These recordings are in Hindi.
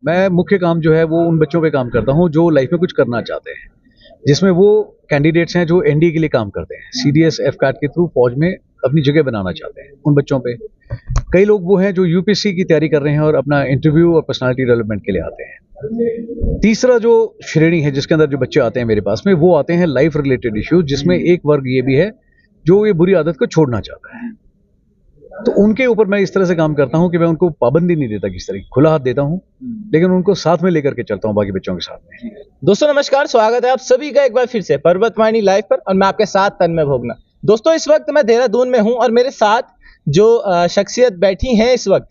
मैं मुख्य काम जो है वो उन बच्चों पे काम करता हूँ जो लाइफ में कुछ करना चाहते हैं, जिसमें वो कैंडिडेट्स हैं जो एनडीए के लिए काम करते हैं, सीडीएस एफ कैट के थ्रू फौज में अपनी जगह बनाना चाहते हैं, उन बच्चों पे। कई लोग वो हैं जो यूपीएससी की तैयारी कर रहे हैं और अपना इंटरव्यू और पर्सनालिटी डेवलपमेंट के लिए आते हैं। तीसरा जो श्रेणी है जिसके अंदर जो बच्चे आते हैं मेरे पास में, वो आते हैं लाइफ रिलेटेड इश्यूज, जिसमें एक वर्ग ये भी है जो ये बुरी आदत को छोड़ना चाहता है। तो उनके ऊपर मैं इस तरह से काम करता हूं कि मैं उनको पाबंदी नहीं देता, किस तरह खुला हाथ देता हूं, लेकिन उनको साथ में लेकर के चलता हूं बाकी बच्चों के साथ में। दोस्तों नमस्कार, स्वागत है आप सभी का एक बार फिर से पर्वतवाणी लाइव पर, और मैं आपके साथ तन्मय भोगना। दोस्तों इस वक्त मैं देहरादून में हूं और मेरे साथ जो शख्सियत बैठी हैं इस वक्त,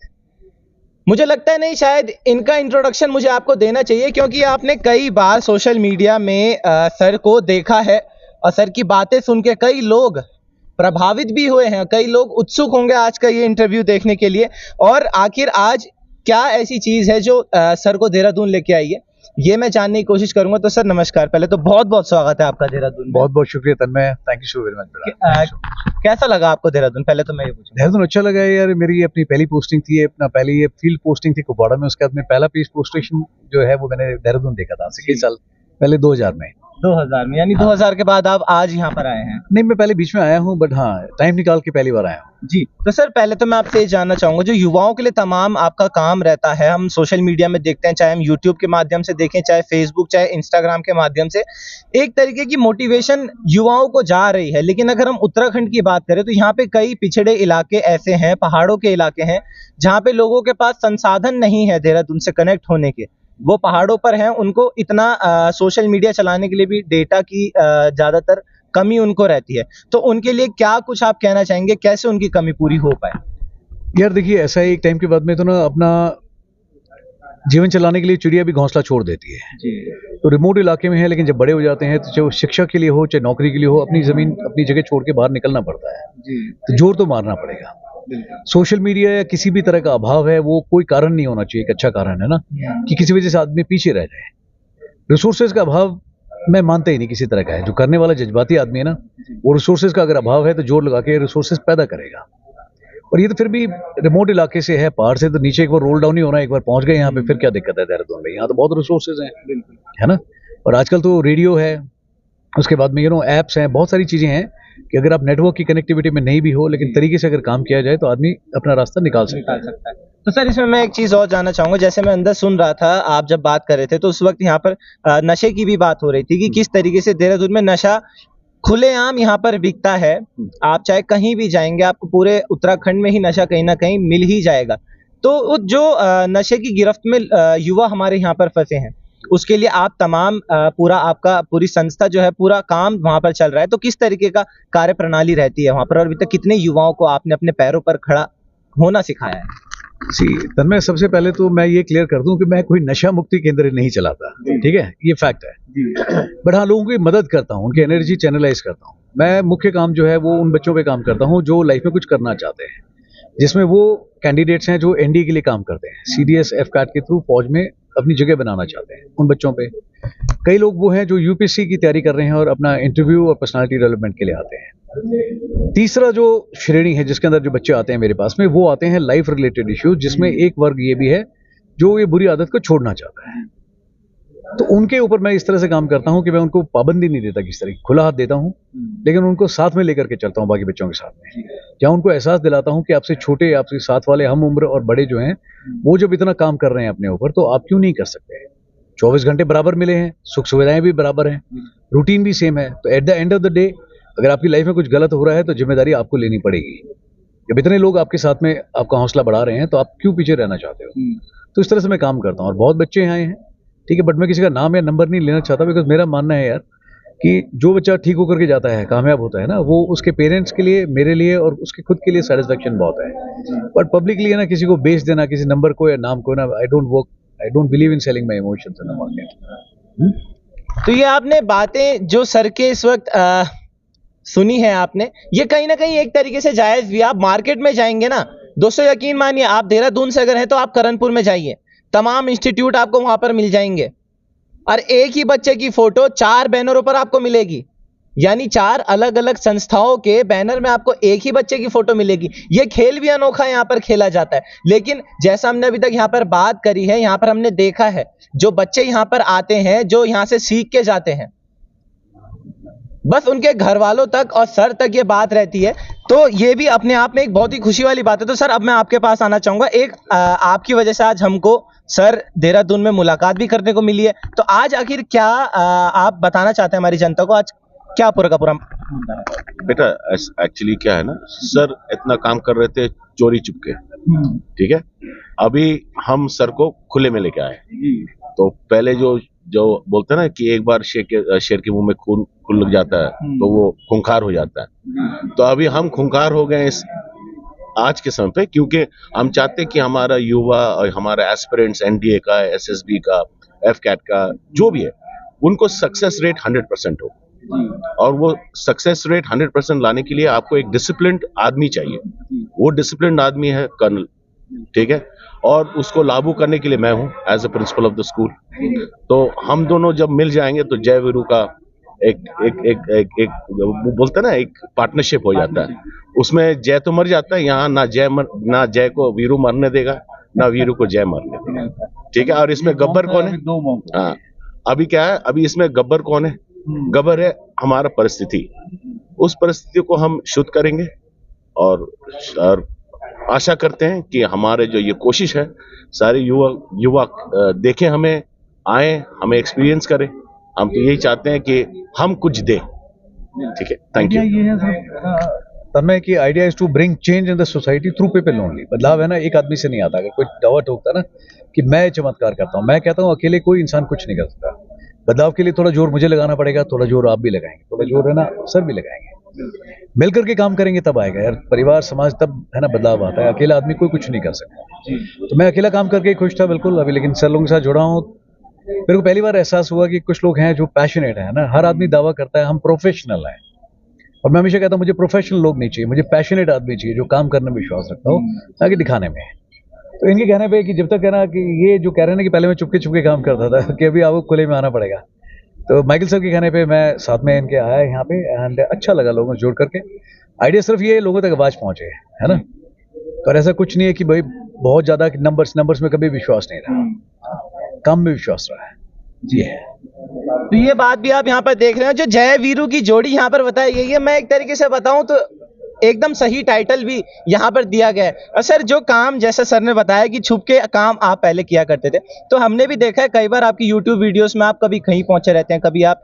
मुझे लगता है नहीं शायद इनका इंट्रोडक्शन मुझे आपको देना चाहिए, क्योंकि आपने कई बार सोशल मीडिया में सर को देखा है और सर की बातें सुन के कई लोग प्रभावित भी हुए हैं, कई लोग उत्सुक होंगे आज का ये इंटरव्यू देखने के लिए। और आखिर आज क्या ऐसी चीज है जो सर को देहरादून लेके आई है, ये मैं जानने की कोशिश करूंगा। तो सर नमस्कार, पहले तो बहुत बहुत स्वागत है आपका देहरादून। बहुत बहुत शुक्रिया Tanmay, thank you so very much. कैसा लगा आपको देहरादून, पहले तो मैं ये पूछूं। देहरादून अच्छा लगा है यार, मेरी अपनी पहली पोस्टिंग थी, अपना पहली ये फील्ड पोस्टिंग थी कुपवाड़ा में। उसके बाद में पहला पीस पोस्टेशन जो है वो मैंने देहरादून देखा था कई साल पहले, 2000 में। 2000 में, यानी 2000 के बाद आप आज यहाँ पर आए हैं? नहीं, मैं पहले बीच में आया हूँ, बट हाँ टाइम निकाल के पहली बार आया हूँ जी। तो सर पहले तो मैं आपसे ये जानना चाहूंगा, जो युवाओं के लिए तमाम आपका काम रहता है, हम सोशल मीडिया में देखते हैं, चाहे हम यूट्यूब के माध्यम से देखें, चाहे फेसबुक, चाहे इंस्टाग्राम के माध्यम से, एक तरीके की मोटिवेशन युवाओं को जा रही है। लेकिन अगर हम उत्तराखंड की बात करें तो यहाँ पे कई पिछड़े इलाके ऐसे हैं, पहाड़ों के इलाके हैं, जहाँ पे लोगों के पास संसाधन नहीं है देहरादून से कनेक्ट होने के। वो पहाड़ों पर हैं, उनको इतना सोशल मीडिया चलाने के लिए भी डेटा की ज्यादातर कमी उनको रहती है। तो उनके लिए क्या कुछ आप कहना चाहेंगे, कैसे उनकी कमी पूरी हो पाए? यार देखिए, ऐसा है एक टाइम के बाद में तो ना अपना जीवन चलाने के लिए चिड़िया भी घोंसला छोड़ देती है जी। तो रिमोट इलाके में है, लेकिन जब बड़े हो जाते हैं तो चाहे वो शिक्षा के लिए हो चाहे नौकरी के लिए हो, अपनी जमीन अपनी जगह छोड़ के बाहर निकलना पड़ता है जी। तो जोर तो मारना पड़ेगा। सोशल मीडिया या किसी भी तरह का अभाव है, वो कोई कारण नहीं होना चाहिए, एक अच्छा कारण है ना, कि किसी वजह से आदमी पीछे रह जाए। रिसोर्सेज का अभाव मैं मानता ही नहीं किसी तरह का है। जो करने वाला जज्बाती आदमी है ना, वो रिसोर्सेज का अगर अभाव है तो जोर लगा के रिसोर्सेज पैदा करेगा। और ये तो फिर भी रिमोट इलाके से है, पहाड़ से तो नीचे एक बार रोल डाउन ही होना, एक बार पहुंच गए यहाँ पे, फिर क्या दिक्कत है देहरादून में? यहाँ तो बहुत रिसोर्सेज हैं, है ना। और आजकल तो रेडियो है, उसके बाद में ऐप्स हैं, बहुत सारी चीजें हैं कि अगर आप नेटवर्क की कनेक्टिविटी में नहीं भी हो, लेकिन तरीके से अगर काम किया जाए तो आदमी अपना रास्ता निकाल सकता है। तो सर इसमें मैं एक चीज और जानना चाहूंगा, जैसे मैं अंदर सुन रहा था आप जब बात कर रहे थे, तो उस वक्त यहाँ पर नशे की भी बात हो रही थी कि किस तरीके से देहरादून में नशा खुलेआम यहाँ पर बिकता है। आप चाहे कहीं भी जाएंगे, आपको पूरे उत्तराखंड में ही नशा कहीं ना कहीं मिल ही जाएगा। तो जो नशे की गिरफ्त में युवा हमारे यहाँ पर फंसे हैं, उसके लिए आप तमाम आपका पूरी संस्था जो है, पूरा काम वहां पर चल रहा है, तो किस तरीके का कार्य प्रणाली रहती है वहां पर, और अभी तक कितने युवाओं को आपने अपने पैरों पर खड़ा होना सिखाया है? तन्मय, सबसे पहले तो मैं ये क्लियर कर दूं कि मैं कोई नशा मुक्ति केंद्र नहीं चलाता, ठीक है, ये फैक्ट है। बट हाँ, लोगों की मदद करता हूँ, उनकी एनर्जी चैनलाइज करता हूँ। मैं मुख्य काम जो है वो उन बच्चों पे काम करता हूँ जो लाइफ में कुछ करना चाहते हैं, जिसमें वो कैंडिडेट्स हैं जो एनडीए के लिए काम करते हैं, सीडीएस एफ कैट के थ्रू फौज में अपनी जगह बनाना चाहते हैं, उन बच्चों पे। कई लोग वो हैं जो यूपीएससी की तैयारी कर रहे हैं और अपना इंटरव्यू और पर्सनालिटी डेवलपमेंट के लिए आते हैं। तीसरा जो श्रेणी है जिसके अंदर जो बच्चे आते हैं मेरे पास में, वो आते हैं लाइफ रिलेटेड इश्यूज, जिसमें एक वर्ग ये भी है जो ये बुरी आदत को छोड़ना चाहता है। तो उनके ऊपर मैं इस तरह से काम करता हूं कि मैं उनको पाबंदी नहीं देता, किस तरह खुला हाथ देता हूं, लेकिन उनको साथ में लेकर के चलता हूं बाकी बच्चों के साथ में। जहां उनको एहसास दिलाता हूं कि आपसे छोटे, आपसे साथ वाले हम उम्र और बड़े जो हैं, वो जब इतना काम कर रहे हैं अपने ऊपर, तो आप क्यों नहीं कर सकते? 24 घंटे बराबर मिले हैं, सुख सुविधाएं भी बराबर हैं, रूटीन भी सेम है। तो at the end of the day अगर आपकी लाइफ में कुछ गलत हो रहा है तो जिम्मेदारी आपको लेनी पड़ेगी। जब इतने लोग आपके साथ में आपका हौसला बढ़ा रहे हैं, तो आप क्यों पीछे रहना चाहते हो? तो इस तरह से मैं काम करता हूँ, और बहुत बच्चे आए हैं, ठीक है, बट मैं किसी का नाम या नंबर नहीं लेना चाहता, बिकॉज मेरा मानना है यार कि जो बच्चा ठीक होकर के जाता है, कामयाब होता है ना, वो उसके पेरेंट्स के लिए, मेरे लिए और उसके खुद के लिए सेटिस्फेक्शन बहुत है। बट पब्लिकली है ना, किसी को बेच देना, किसी नंबर को या नाम को ना, I don't believe in selling my emotions in the market. तो ये आपने बातें जो सर के इस वक्त सुनी है आपने, ये कहीं ना कहीं एक तरीके से जायज भी। आप मार्केट में जाएंगे ना दोस्तों, यकीन मानिए, आप देहरादून से अगर हैं तो आप करणपुर में जाइए, तमाम इंस्टीट्यूट आपको वहां पर मिल जाएंगे, और एक ही बच्चे की फोटो 4 बैनरों पर आपको मिलेगी। यानी 4 अलग अलग संस्थाओं के बैनर में आपको एक ही बच्चे की फोटो मिलेगी। ये खेल भी अनोखा यहाँ पर खेला जाता है, लेकिन जैसा हमने अभी तक यहाँ पर बात करी है, यहाँ पर हमने देखा है जो बच्चे यहाँ पर आते हैं, जो यहाँ से सीख के जाते हैं, बस उनके घर वालों तक और सर तक ये बात रहती है। तो ये भी अपने आप में एक बहुत ही खुशी वाली बात है। तो सर, अब मैं आपके पास आना चाहूंगा। एक आपकी वजह से आज हमको सर देहरादून में मुलाकात भी करने को मिली है। तो आज आखिर क्या आप बताना चाहते हैं हमारी जनता को, आज क्या पूरा का पूरा मुद्दा है? बेटा एक्चुअली क्या है ना, सर इतना काम कर रहे थे चोरी चुपके, ठीक है। अभी हम सर को खुले में लेके आए। तो पहले जो बोलते हैं ना कि एक बार शेर के मुंह में खून लग जाता है तो वो खूंखार हो जाता है। तो अभी हम खूंखार हो गए इस आज के समय पे, क्योंकि हम चाहते हैं कि हमारा युवा और हमारा एस्पिरेंट्स एनडीए का, एसएसबी का, एफकैट का जो भी है, उनको सक्सेस रेट 100% हो। और वो सक्सेस रेट 100% लाने के लिए आपको एक डिसिप्लिन्ड आदमी चाहिए। वो डिसिप्लिन्ड आदमी है कर्नल, ठीक है। और उसको लागू करने के लिए मैं हूँ as a principal of the school. तो हम दोनों जब मिल जाएंगे तो जय वीरू का एक बोलते ना, एक पार्टनरशिप हो जाता है। उसमें जय तो मर जाता है, यहाँ ना जय को वीरू मरने देगा, ना वीरू को जय मरने देगा, ठीक है। और इसमें गब्बर कौन है? हाँ, अभी क्या है, अभी इसमें गब्बर कौन है? गब्बर है हमारा परिस्थिति। उस परिस्थिति को हम शुद्ध करेंगे और आशा करते हैं कि हमारे जो ये कोशिश है, सारे युवा देखें, हमें आए, हमें एक्सपीरियंस करें। हम तो यही चाहते हैं कि हम कुछ दें, ठीक है। Thank you. तन्मय की idea is to bring change in the society through people only. बदलाव है ना, एक आदमी से नहीं आता। अगर कोई दावा ठोकता ना कि मैं चमत्कार करता हूँ, मैं कहता हूँ अकेले कोई इंसान कुछ नहीं कर सकता। बदलाव के लिए थोड़ा जोर मुझे लगाना पड़ेगा, थोड़ा जोर आप भी लगाएंगे, थोड़ा जोर है ना सर भी लगाएंगे, मिलकर के काम करेंगे तब आएगा यार परिवार समाज, तब है ना बदलाव आता है। अकेला आदमी कोई कुछ नहीं कर सकता। तो मैं अकेला काम करके ही खुश था बिल्कुल अभी, लेकिन सर लोगों के साथ जुड़ा हूँ। मेरे को पहली बार एहसास हुआ कि कुछ लोग हैं जो पैशनेट है ना। हर आदमी दावा करता है हम प्रोफेशनल हैं, और मैं हमेशा कहता हूँ मुझे प्रोफेशनल लोग नहीं चाहिए, मुझे पैशनेट आदमी चाहिए जो काम करने में विश्वास रखता हो, ताकि दिखाने में। तो इनके कहने पे कि जब तक है ना कि ये जो कह रहे हैं ना कि पहले मैं चुपके चुपके काम करता था कि अभी आपको खुले में आना पड़ेगा, तो माइकल सर के कहने पे मैं साथ में इनके आया यहाँ पे, एंड अच्छा लगा लोगों से जुड़ करके। आइडिया सिर्फ ये लोगों तक आवाज पहुंचे, है ना। पर ऐसा कुछ नहीं है कि भाई बहुत ज्यादा नंबर्स में कभी विश्वास नहीं रहा, काम में विश्वास रहा है जी है। तो ये बात भी आप यहाँ पर देख रहे हैं, जो जय वीरू की जोड़ी यहाँ पर बताई गई है। मैं एक तरीके से बताऊं तो एकदम सही टाइटल भी यहाँ पर दिया गया है। और सर, जो काम जैसा सर ने बताया कि छुप के काम आप पहले किया करते थे, तो हमने भी देखा है कई बार आपकी YouTube वीडियोस में आप कभी कहीं पहुंचे रहते हैं, कभी आप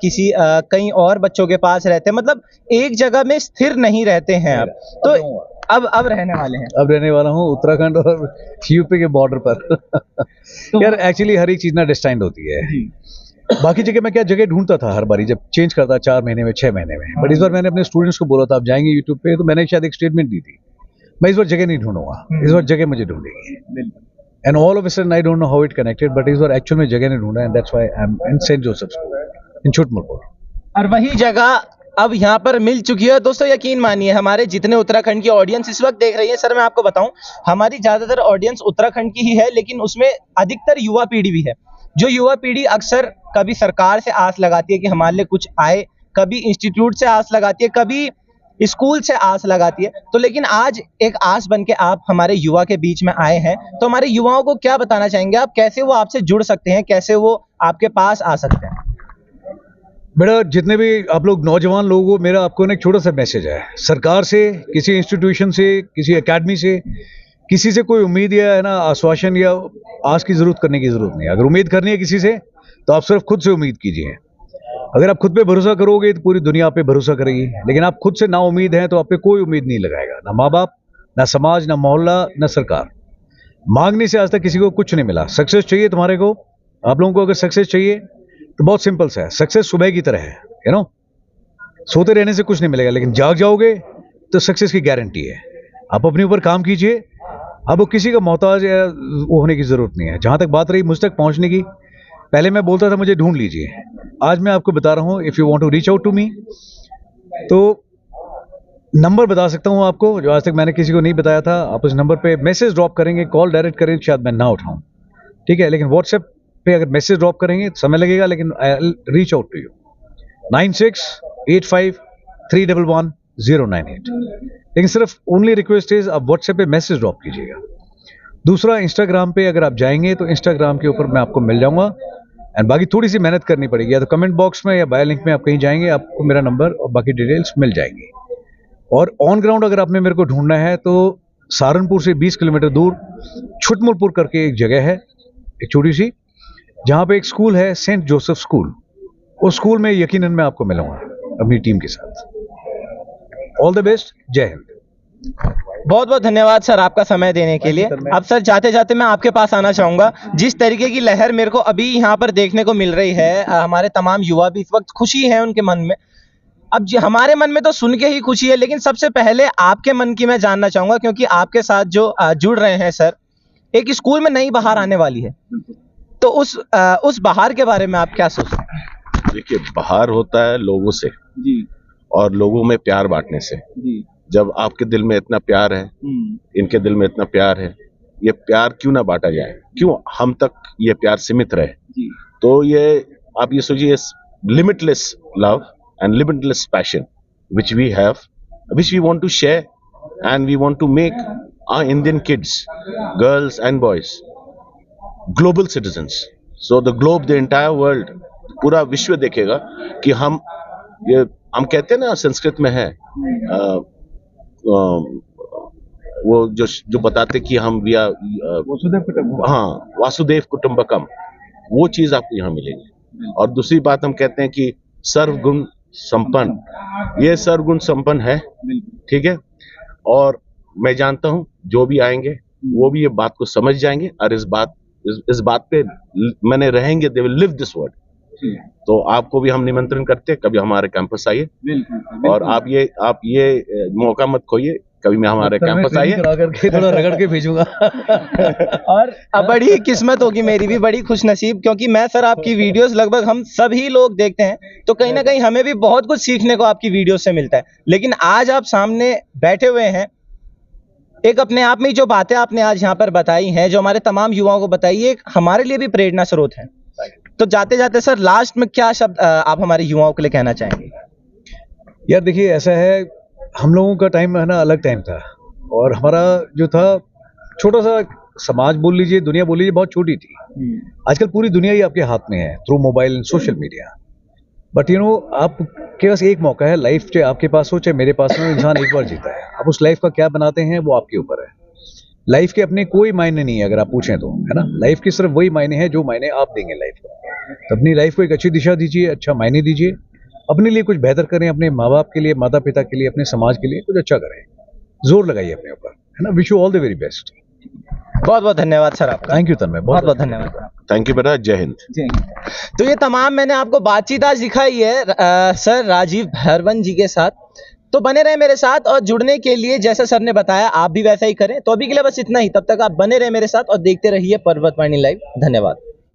किसी कहीं और बच्चों के पास रहते हैं, मतलब एक जगह में स्थिर नहीं रहते हैं आप। तो अब रहने वाले हैं? अब रहने वाला हूँ उत्तराखंड और यूपी के बॉर्डर पर। यार एक्चुअली हर एक चीज ना डिस्टाइंड होती है। बाकी जगह मैं क्या जगह ढूंढता था हर बारी, जब चेंज करता 4 महीने में 6 महीने में, बट इस बार मैंने अपने स्टूडेंट्स को बोला था आप जाएंगे यूट्यूब पे, तो मैंने शायद एक स्टेटमेंट दी थी, मैं इस बार जगह नहीं ढूंढूंगा, इस बार जगह मुझे ढूंढेगी। And all of a sudden I don't know how it connected, but इस बार एक्चुअल में जगह नहीं ढूंढा, and that's why I am in Saint Joseph in Chhutmalpur. और वही जगह अब यहाँ पर मिल चुकी है। दोस्तों यकीन मानिए, हमारे जितने उत्तराखंड की ऑडियंस इस वक्त देख रही है, सर मैं आपको बताऊं हमारी ज्यादातर ऑडियंस उत्तराखंड की ही है, लेकिन उसमें अधिकतर युवा पीढ़ी भी है। जो युवा पीढ़ी अक्सर कभी सरकार से आस लगाती है कि हमारे लिए कुछ आए, कभी इंस्टीट्यूट से आस लगाती है, कभी स्कूल से आस लगाती है। तो लेकिन आज एक आस बन के आप हमारे युवा के बीच में आए हैं, तो हमारे युवाओं को क्या बताना चाहेंगे आप, कैसे वो आपसे जुड़ सकते हैं, कैसे वो आपके पास आ सकते हैं? बेटा, जितने भी आप लोग नौजवान लोग हो, मेरा आपको ना एक छोटा सा मैसेज है। सरकार से, किसी इंस्टीट्यूशन से, किसी एकेडमी से, किसी से कोई उम्मीद या है ना आश्वासन या आस की जरूरत करने की जरूरत नहीं है। अगर उम्मीद करनी है किसी से, तो आप सिर्फ खुद से उम्मीद कीजिए। अगर आप खुद पे भरोसा करोगे तो पूरी दुनिया आप पे भरोसा करेगी, लेकिन आप खुद से ना उम्मीद है तो आप पे कोई उम्मीद नहीं लगाएगा, ना माँ बाप, ना समाज, ना मोहल्ला, ना सरकार। मांगने से आज तक किसी को कुछ नहीं मिला। सक्सेस चाहिए तुम्हारे को, आप लोगों को अगर सक्सेस चाहिए तो बहुत सिंपल सा है, सक्सेस सुबह की तरह है, यू नो। सोते रहने से कुछ नहीं मिलेगा, लेकिन जाग जाओगे तो सक्सेस की गारंटी है। आप अपने ऊपर काम कीजिए, आपको किसी का मोहताज या वो होने की जरूरत नहीं है। जहां तक बात रही मुझ तक पहुंचने की, पहले मैं बोलता था मुझे ढूंढ लीजिए, आज मैं आपको बता रहा हूं if you want to reach out to me, तो नंबर बता सकता हूं आपको जो आज तक मैंने किसी को नहीं बताया था। आप उस नंबर पे मैसेज ड्रॉप करेंगे, कॉल डायरेक्ट करें, शायद मैं ना उठाऊं, ठीक है, लेकिन व्हाट्सएप पे अगर मैसेज ड्रॉप करेंगे समय लगेगा, लेकिन I will reach out to you. 85311098। लेकिन सिर्फ ओनली रिक्वेस्ट इज आप व्हाट्सएप पे मैसेज ड्रॉप कीजिएगा। दूसरा, इंस्टाग्राम पे अगर आप जाएंगे तो इंस्टाग्राम के ऊपर मैं आपको मिल जाऊंगा, एंड बाकी थोड़ी सी मेहनत करनी पड़ेगी, या तो कमेंट बॉक्स में या बायो लिंक में आप कहीं जाएंगे, आपको मेरा नंबर और बाकी डिटेल्स मिल जाएंगी। और ऑन ग्राउंड अगर आपने मेरे को ढूंढना है तो सहारनपुर से 20 किलोमीटर दूर छुटमुलपुर करके एक जगह है, एक छोटी सी, जहां पे एक स्कूल है, सेंट जोसेफ स्कूल। उस स्कूल में यकीनन मैं आपको मिलूंगा अपनी टीम के साथ। ऑल द बेस्ट, जय हिंद। बहुत बहुत धन्यवाद सर आपका समय देने के लिए। अब सर जाते जाते मैं आपके पास आना चाहूंगा, जिस तरीके की लहर मेरे को अभी यहाँ पर देखने को मिल रही है, हमारे तमाम युवा भी इस वक्त खुशी है उनके मन में। अब हमारे मन में तो सुन के ही खुशी है, लेकिन सबसे पहले आपके मन की मैं जानना चाहूंगा, क्योंकि आपके साथ जो जुड़ रहे हैं सर, एक स्कूल में नई बहार आने वाली है, तो उस बहार के बारे में आप क्या सोचते हैं? देखिए, बहार होता है लोगों से जी, और लोगों में प्यार बांटने से जी। जब आपके दिल में इतना प्यार है, इनके दिल में इतना प्यार है, ये प्यार क्यों ना बांटा जाए, क्यों हम तक ये प्यार सीमित रहे जी। तो ये आप ये सोचिए, limitless love and limitless passion which we have, which we want to share, and we want to make our Indian kids, girls and boys, global citizens. So the globe, the entire world, पूरा विश्व देखेगा कि हम कहते हैं ना, संस्कृत में है वो जो बताते कि हम वासुदेव कुटुंबकम, वो चीज आपको यहाँ मिलेगी। और दूसरी बात हम कहते हैं कि सर्वगुण संपन्न, ये सर्वगुण संपन्न है, ठीक है। और मैं जानता हूं जो भी आएंगे वो भी ये बात को समझ जाएंगे, और इस बात पे मैंने रहेंगे, they will live this word. तो आपको भी हम निमंत्रण करते हैं, कभी हमारे कैंपस आइए, और आप ये मौका मत खोइए, कभी मैं हमारे कैंपस आइए, थोड़ा रगड़ के भेजूंगा। और अब बड़ी किस्मत होगी मेरी भी, बड़ी खुशनसीब, क्योंकि मैं सर आपकी वीडियोस लगभग हम सभी लोग देखते हैं, तो कहीं ना कहीं हमें भी बहुत कुछ सीखने को आपकी वीडियो से मिलता है। लेकिन आज आप सामने बैठे हुए हैं, एक अपने आप में जो बातें आपने आज यहाँ पर बताई हैं, जो हमारे तमाम युवाओं को बताई, एक हमारे लिए भी प्रेरणा स्रोत है। तो जाते जाते सर लास्ट में क्या शब्द आप हमारे युवाओं के लिए कहना चाहेंगे? यार देखिए, ऐसा है, हम लोगों का टाइम है ना, अलग टाइम था, और हमारा जो था छोटा सा समाज बोल लीजिए, दुनिया बोल लीजिए, बहुत छोटी थी। आजकल पूरी दुनिया ही आपके हाथ में है through mobile and social media. But आपके पास एक मौका है, लाइफ चाहे आपके पास हो चाहे मेरे पास हो, इंसान एक बार जीता है। आप उस लाइफ का क्या बनाते हैं वो आपके ऊपर है। लाइफ के अपने कोई मायने नहीं है अगर आप पूछें तो, है ना। लाइफ के सिर्फ वही मायने हैं जो मायने आप देंगे लाइफ को। तो अपनी लाइफ को एक अच्छी दिशा दीजिए, अच्छा मायने दीजिए, अपने लिए कुछ बेहतर करें, अपने माँ बाप के लिए, माता पिता के लिए, अपने समाज के लिए कुछ अच्छा करें, जोर लगाइए अपने ऊपर, है ना। Wish you all the very best. बहुत बहुत धन्यवाद सर आपका। थैंक यू तन्मय, बहुत बहुत धन्यवाद। थैंक यू बेटा, जय हिंद। जय हिंद। तो ये तमाम मैंने आपको बातचीत आज दिखाई है सर राजीव भरवन जी के साथ। तो बने रहे मेरे साथ, और जुड़ने के लिए जैसा सर ने बताया आप भी वैसा ही करें। तो अभी के लिए बस इतना ही, तब तक आप बने रहे मेरे साथ और देखते रहिए पर्वतवाणी लाइव। धन्यवाद।